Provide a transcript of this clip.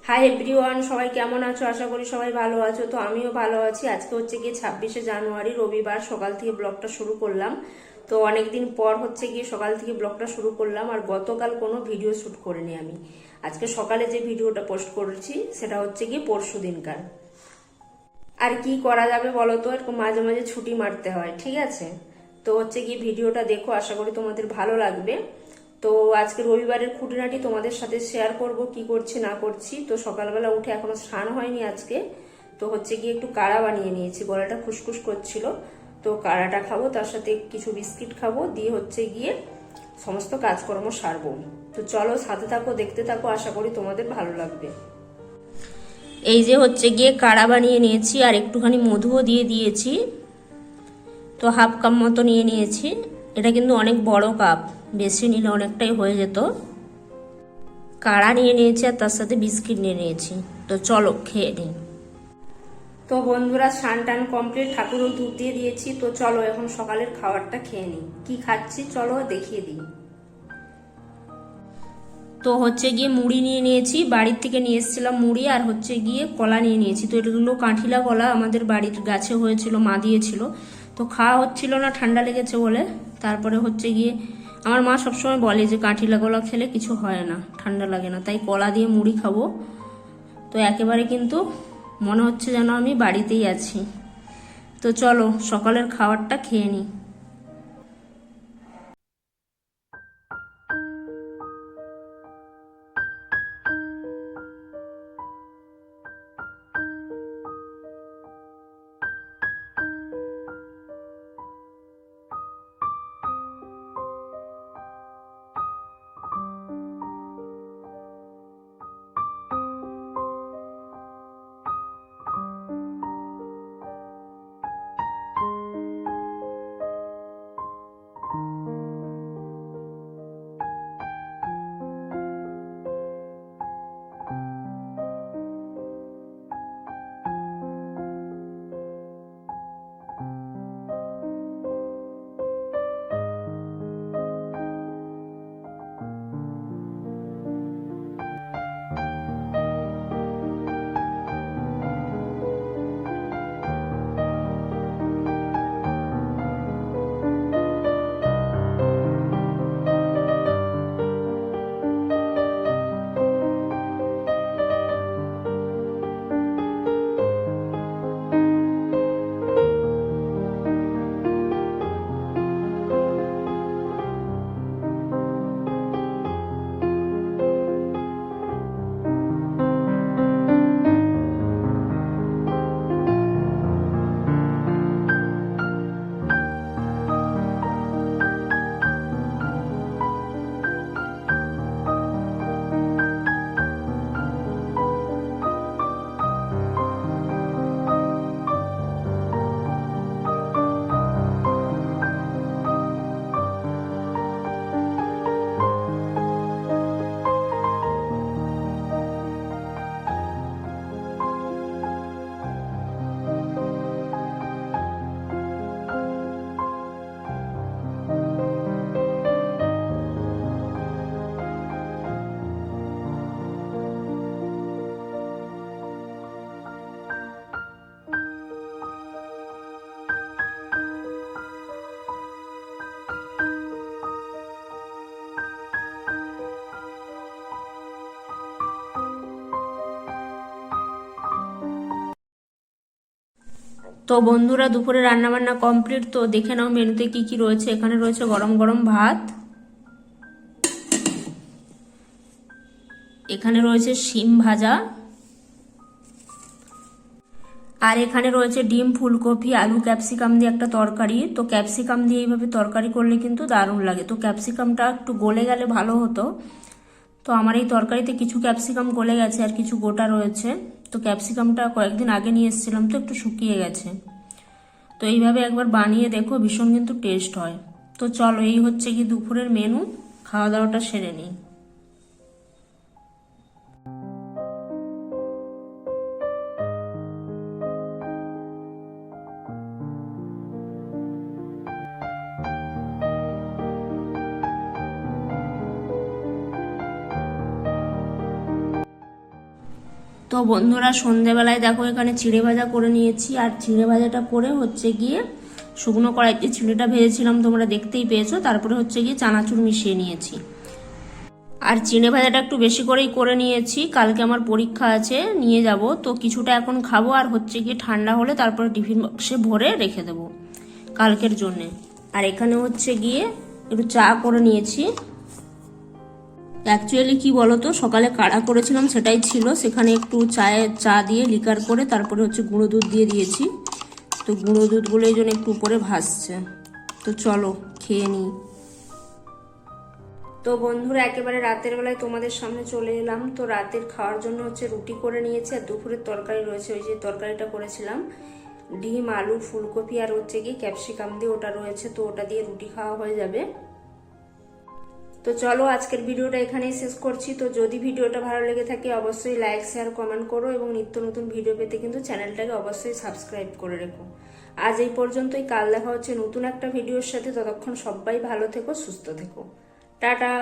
Hi everyone, সবাই কেমন আছো? আশা করি সবাই ভালো আছো। তো আমিও ভালো আছি। আজকে হচ্ছে গিয়ে 26শে জানুয়ারি, রবিবার। সকাল থেকে ব্লগটা শুরু করলাম। তো অনেকদিন পর হচ্ছে গিয়ে সকাল থেকে ব্লগটা শুরু করলাম। আর গতকাল কোনো ভিডিও শ্যুট করিনি আমি। আজকে সকালে যে ভিডিওটা পোস্ট করেছি সেটা হচ্ছে গিয়ে পরশু দিনকার। আর কি করা যাবে বলো তো, এরকম মাঝে মাঝে ছুটি মারতে হয়, ঠিক আছে? তো হচ্ছে গিয়ে ভিডিওটা দেখো, আশা করি তোমাদের ভালো লাগবে। তো আজকে রবিবারের খুঁটিনাটি তোমাদের সাথে শেয়ার করব, কি করছি না করছি। তো সকালবেলা উঠে এখনো স্নান হয়নি আজকে। তো হচ্ছে গিয়ে একটু কাড়া বানিয়ে নিয়েছি, গলাটা খুসখুস করছিল। তো কাড়াটা খাবো, তার সাথে কিছু বিস্কিট খাবো, দিয়ে হচ্ছে গিয়ে সমস্ত কাজকর্ম সারবো। তো চলো, সাথে থাকো, দেখতে থাকো, আশা করি তোমাদের ভালো লাগবে। এই যে হচ্ছে গিয়ে কাড়া বানিয়ে নিয়েছি, আর একটুখানি মধুও দিয়ে দিয়েছি। তো হাফ কাপ মতো নিয়ে নিয়েছি। এটা কিন্তু অনেক বড় কাপ, বেশি নিলে অনেকটাই হয়ে যেত। কাড়া নিয়ে নিয়েছি আর তার সাথে বিস্কিট নিয়ে নিয়েছি। তো চলো খেয়ে নিই। তো বন্ধুরা, স্নান টান কমপ্লিট, ঠাকুরও ধূপ দিয়ে দিয়েছি। তো চলো এখন সকালের খাবারটা খেয়ে নিই। কি খাচ্ছি চলো দেখিয়ে দিই। তো হচ্ছে গিয়ে মুড়ি নিয়ে নিয়েছি, বাড়ির থেকে নিয়ে এসেছিলাম মুড়ি, আর হচ্ছে গিয়ে কলা নিয়ে নিয়েছি। তো এগুলো কাঁঠিলা কলা, আমাদের বাড়ির গাছে হয়েছিল, মা দিয়েছিল। তো খাওয়া হচ্ছিল না, ঠান্ডা লেগেছে বলে। তারপরে হচ্ছে গিয়ে আমার মা সবসময় বলে যে কাঁঠিলা কলা খেলে কিছু হয় না, ঠান্ডা লাগে না, তাই কলা দিয়ে মুড়ি খাবো। তো একেবারে কিন্তু মনে হচ্ছে যেন আমি বাড়িতেই আছি। তো চলো সকালের খাবারটা খেয়ে নিই। তো বন্ধুরা, দুপুরে রান্না বান্না কমপ্লিট। তো দেখে নাও মেনুতে কি কি রয়েছে। এখানে রয়েছে গরম গরম ভাত, এখানে রয়েছে শিম ভাজা, আর এখানে রয়েছে ডিম, ফুলকপি, আলু, ক্যাপসিকাম দিয়ে একটা তরকারি। তো ক্যাপসিকাম দিয়ে এইভাবে তরকারি করলে কিন্তু দারুণ লাগে। তো ক্যাপসিকামটা একটু গলে গেলে ভালো হতো। তো আমার এই তরকারিতে কিছু ক্যাপসিকাম গলে গেছে আর কিছু গোটা রয়েছে। তো ক্যাপসিকামটা কয়েকদিন আগে নিয়ে এসেছিলাম, তো একটু শুকিয়ে গেছে। তো এইভাবে একবার বানিয়ে দেখো, ভীষণ কিন্তু টেস্ট হয়। তো চলো, এই হচ্ছে কি দুপুরের মেনু। খাওয়া দাওয়াটা সেরে নিই। তো বন্ধুরা সন্ধেবেলায় দেখো এখানে চিড়ে ভাজা করে নিয়েছি, আর চিড়ে ভাজাটা করে হচ্ছে গিয়ে শুকনো কড়াইতে চিড়েটা ভেজেছিলাম, তোমরা দেখতেই পেয়েছো। তারপরে হচ্ছে গিয়ে চানাচুর মিশিয়ে নিয়েছি, আর চিড়ে ভাজাটা একটু বেশি করেই করে নিয়েছি, কালকে আমার পরীক্ষা আছে, নিয়ে যাব। তো কিছুটা এখন খাবো, আর হচ্ছে গিয়ে ঠান্ডা হলে তারপরে টিফিন বক্সে ভরে রেখে দেবো কালকের জন্যে। আর এখানে হচ্ছে গিয়ে একটু চা করে নিয়েছি। অ্যাকচুয়ালি কি বলতো, সকালে কাড়া করেছিলাম সেটাই ছিল, সেখানে একটু চা দিয়ে লিকার করে তারপরে হচ্ছে গুঁড়ো দুধ দিয়ে দিয়েছি। তো গুঁড়ো দুধগুলো এই জন্য একটু উপরে ভাসছে। তো চলো খেয়ে নিই। তো বন্ধুরা একেবারে রাতের বেলায় তোমাদের সামনে চলে এলাম। তো রাতের খাওয়ার জন্য হচ্ছে রুটি করে নিয়েছি, আর দুপুরের তরকারি রয়েছে, ওই যে তরকারিটা করেছিলাম ডিম আলু ফুলকপি আর হচ্ছে গিয়ে ক্যাপসিকাম দিয়ে, ওটা রয়েছে। তো ওটা দিয়ে রুটি খাওয়া হয়ে যাবে। তো চলো আজকের ভিডিওটা এখানেই শেষ করছি। তো যদি ভিডিওটা ভালো লেগে থাকে অবশ্যই লাইক শেয়ার কমেন্ট করো, এবং নিত্য নতুন ভিডিও পেতে কিন্তু চ্যানেলটাকে অবশ্যই সাবস্ক্রাইব করে রেখো। আজ এই পর্যন্তই, কাল দেখা হচ্ছে নতুন একটা ভিডিওর সাথে। ততক্ষণ সবাই ভালো থেকো, সুস্থ থেকো, টাটা।